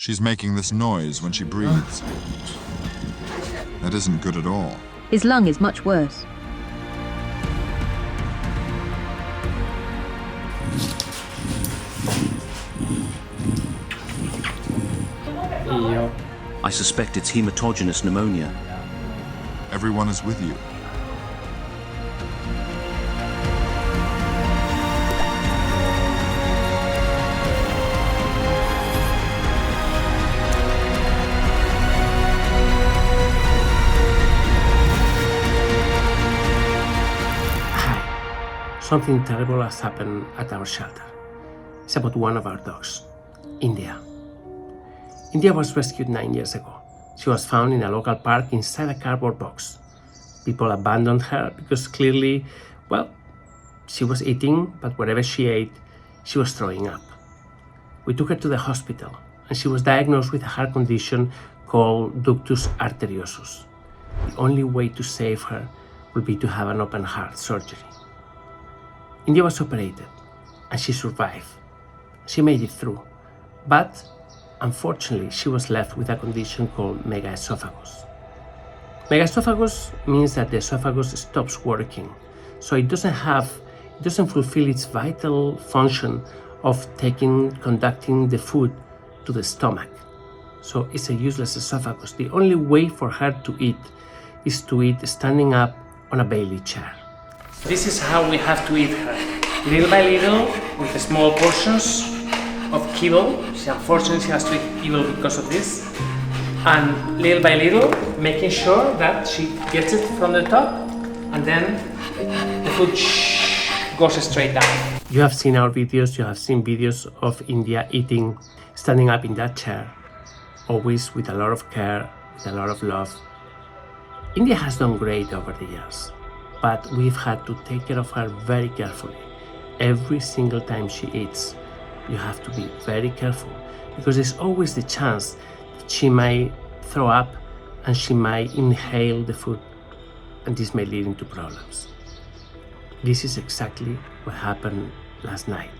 She's making this noise when she breathes. That isn't good at all. His lung is much worse. I suspect it's hematogenous pneumonia. Everyone is with you. Something terrible has happened at our shelter. It's about one of our dogs, India. India was rescued 9 years ago. She was found in a local park inside a cardboard box. People abandoned her because clearly, well, she was eating, but whatever she ate, she was throwing up. We took her to the hospital, and she was diagnosed with a heart condition called ductus arteriosus. The only way to save her would be to have an open heart surgery. India was operated, and she survived. She made it through, but unfortunately, she was left with a condition called megasophagus. Megasophagus means that the esophagus stops working, so it doesn't fulfill its vital function of conducting the food to the stomach. So it's a useless esophagus. The only way for her to eat is to eat standing up on a Bailey chair. This is how we have to eat her, little by little, with small portions of kibble. Unfortunately, she has to eat kibble because of this. And little by little, making sure that she gets it from the top, and then the food goes straight down. You have seen our videos, you have seen videos of India eating, standing up in that chair, always with a lot of care, with a lot of love. India has done great over the years, but we've had to take care of her very carefully. Every single time she eats, you have to be very careful, because there's always the chance that she might throw up and she might inhale the food, and this may lead into problems. This is exactly what happened last night.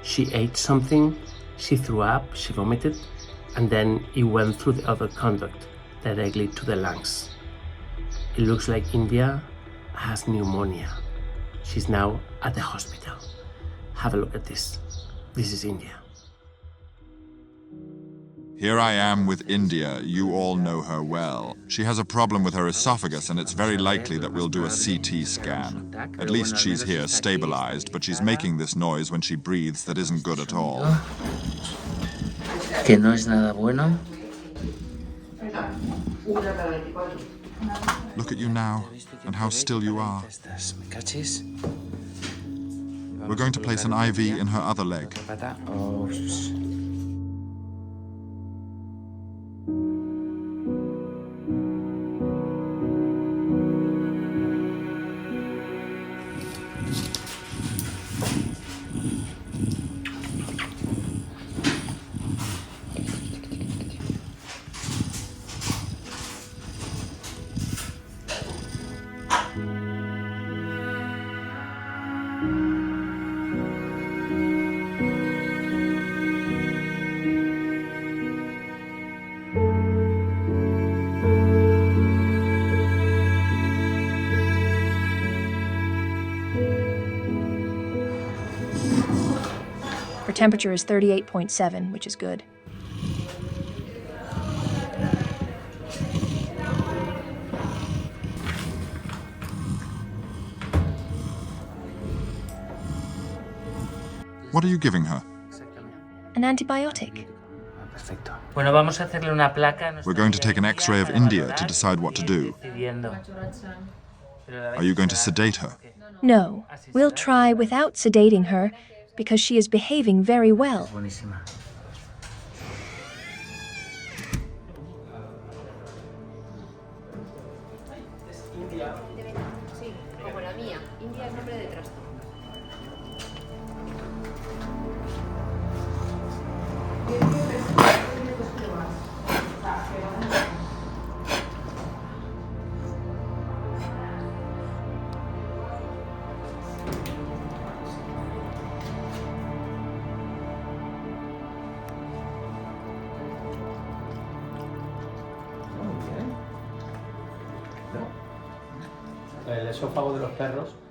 She ate something, she threw up, she vomited, and then it went through the other conduct directly to the lungs. It looks like India has pneumonia. She's now at the hospital. Have a look at this. This is India. Here I am with India. You all know her well. She has a problem with her esophagus, and it's very likely that we'll do a CT scan. At least she's here, stabilized, but she's making this noise when she breathes that isn't good at all. Que no es nada bueno. Look at you now, and how still you are. We're going to place an IV in her other leg. Her temperature is 38.7, which is good. What are you giving her? An antibiotic. We're going to take an X-ray of India to decide what to do. Are you going to sedate her? No, we'll try without sedating her, because she is behaving very well.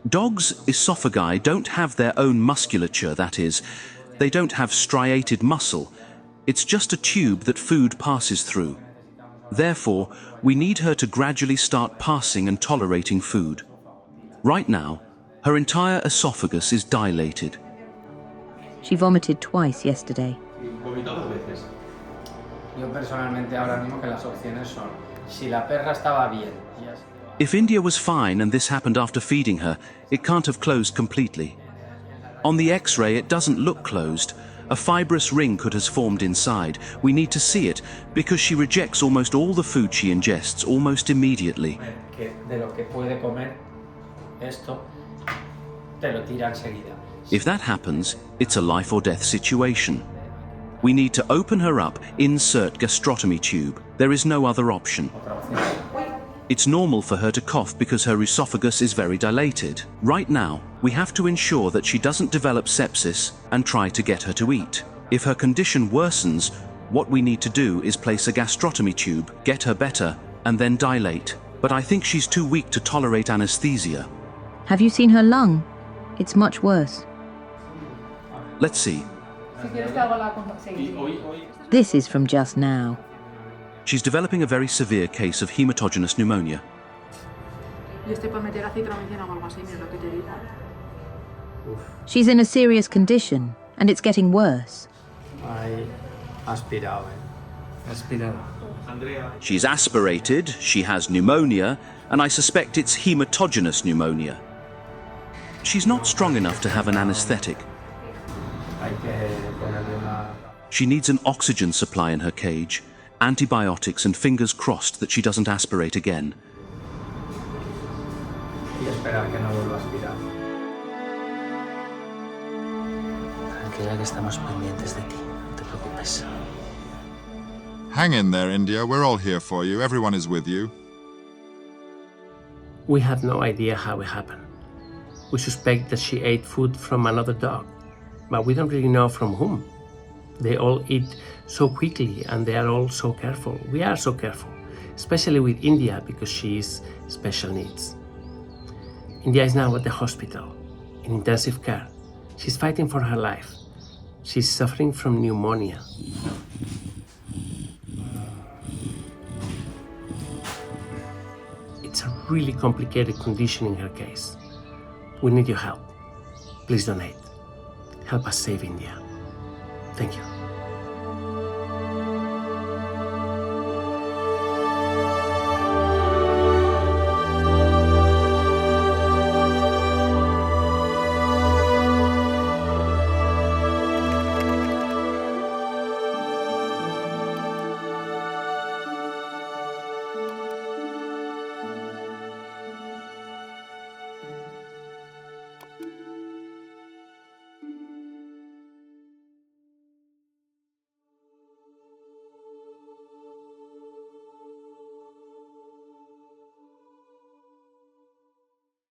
Dogs' esophagi don't have their own musculature, that is, they don't have striated muscle. It's just a tube that food passes through. Therefore, we need her to gradually start passing and tolerating food. Right now, her entire esophagus is dilated. She vomited twice yesterday. If India was fine and this happened after feeding her, it can't have closed completely. On the X-ray, it doesn't look closed. A fibrous ring could have formed inside. We need to see it because she rejects almost all the food she ingests almost immediately. If that happens, it's a life or death situation. We need to open her up, insert gastrotomy tube. There is no other option. It's normal for her to cough because her esophagus is very dilated. Right now, we have to ensure that she doesn't develop sepsis and try to get her to eat. If her condition worsens, what we need to do is place a gastrotomy tube, get her better, and then dilate. But I think she's too weak to tolerate anesthesia. Have you seen her lung? It's much worse. Let's see. This is from just now. She's developing a very severe case of hematogenous pneumonia. She's in a serious condition, and it's getting worse. She's aspirated, she has pneumonia, and I suspect it's hematogenous pneumonia. She's not strong enough to have an anesthetic. She needs an oxygen supply in her cage, antibiotics, and fingers crossed that she doesn't aspirate again. Hang in there, India. We're all here for you. Everyone is with you. We have no idea how it happened. We suspect that she ate food from another dog, but we don't really know from whom. They all eat so quickly and they are all so careful. We are so careful, especially with India because she is special needs. India is now at the hospital, in intensive care. She's fighting for her life. She's suffering from pneumonia. It's a really complicated condition in her case. We need your help. Please donate. Help us save India. Thank you.